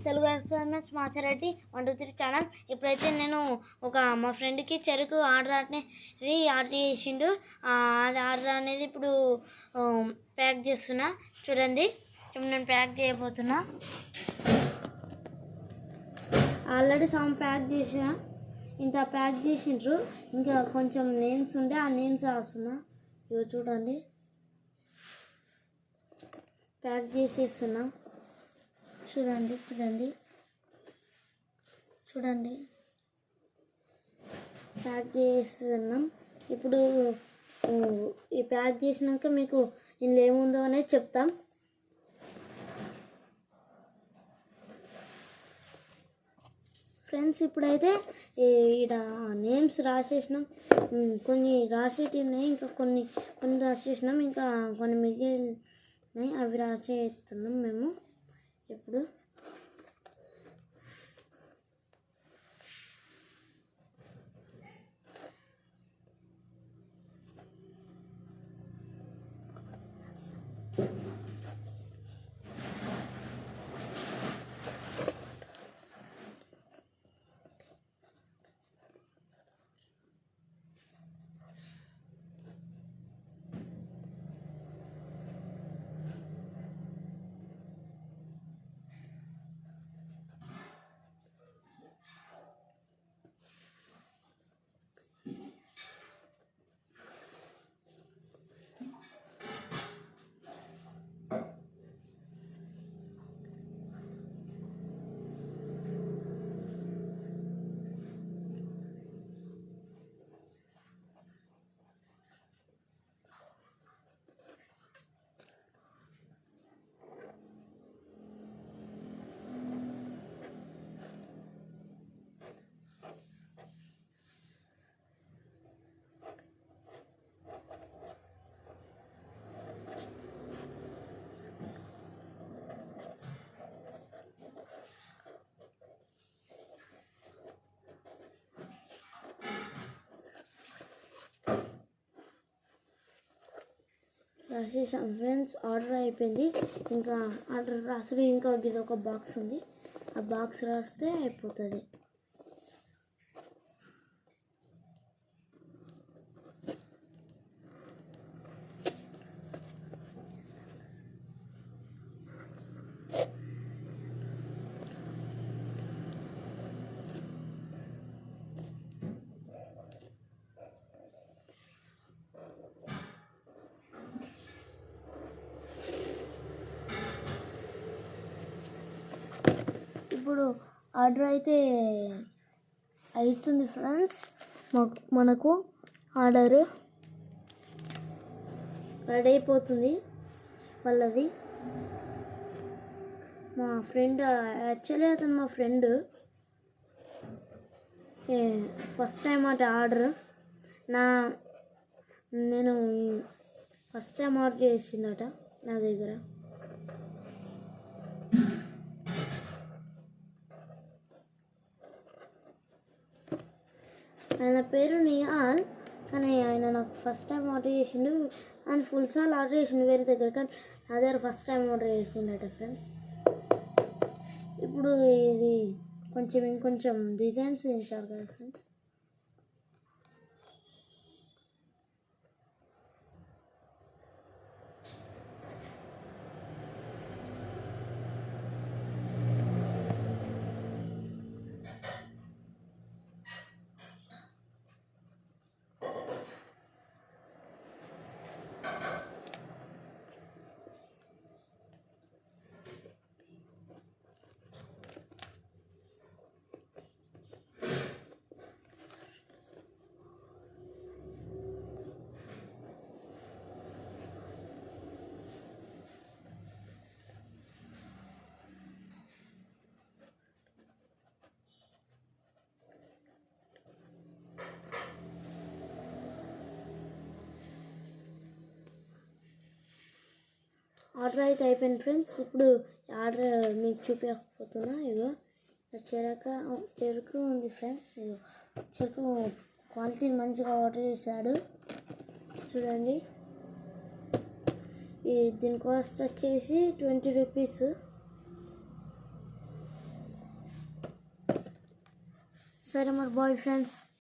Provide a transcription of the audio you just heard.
Telugu experiments Machareddy 123 channel. ఇప్పుడైతే నేను మా ఫ్రెండ్కి చెరుకు ఆర్డర్ చేసిండు. అది ఆర్డర్ అనేది ఇప్పుడు ప్యాక్ చేస్తున్నా. చూడండి, ఇప్పుడు నేను ప్యాక్ చేయబోతున్నా. ఆల్రెడీ సమ్ ప్యాక్ చేసిన, ఇంత ప్యాక్ చేసిండ్రు. ఇంకా కొంచెం నేమ్స్ ఉండే ఆ నేమ్స్ రాస్తున్నా. ఇవి చూడండి, ప్యాక్ చేసేస్తున్నా. చూడండి ప్యాక్ చేస్తున్నాం. ఇప్పుడు ఈ ప్యాక్ చేసినాక మీకు ఇందులో ఏముందో అనేది చెప్తాం. ఫ్రెండ్స్, ఇప్పుడైతే ఇక్కడ నేమ్స్ రాసేసినాం. కొన్ని రాసేటివి ఉన్నాయి, ఇంకా కొన్ని రాసేసినాం, ఇంకా కొన్ని మిగిలినాయి. అవి రాసేస్తున్నాం మేము ఇప్పుడు. రాసేసాం ఫ్రెండ్స్, ఆర్డర్ అయిపోయింది. ఇంకా ఆర్డర్ రాసుడు ఇంకా ఇది ఒక బాక్స్ ఉంది, ఆ బాక్స్ రాస్తే అయిపోతుంది. ఇప్పుడు ఆర్డర్ అయితే అవుతుంది ఫ్రెండ్స్. మనకు ఆర్డర్ రెడీ అయిపోతుంది. వాళ్ళది మా ఫ్రెండ్, యాక్చువల్లీ అతను మా ఫ్రెండ్. ఫస్ట్ టైం ఆర్డర్ నేను ఫస్ట్ టైం ఆర్డర్ చేసిందట నా దగ్గర. ఆయన పేరు నిహాల్, కానీ ఆయన నాకు ఫస్ట్ టైం ఆర్డర్ చేసిండు. ఆయన ఫుల్ సార్లు ఆర్డర్ చేసిండు వేరే దగ్గర, కానీ నా దగ్గర ఫస్ట్ టైం ఆర్డర్ చేసిండట ఫ్రెండ్స్. ఇప్పుడు ఇది ఇంకొంచెం డిజైన్స్ చేయించారు కదా ఫ్రెండ్స్. ఆర్డర్ అయితే అయిపోయింది ఫ్రెండ్స్. ఇప్పుడు ఆర్డర్ మీకు చూపించకపోతున్నా. ఇగో చెరుకు ఉంది ఫ్రెండ్స్. ఇగో చెరుకు క్వాలిటీ మంచిగా ఆర్డర్ చేశాడు. చూడండి, దీని కాస్ట్ వచ్చేసి 20 రూపీస్. సరే మరి బాయ్ ఫ్రెండ్స్.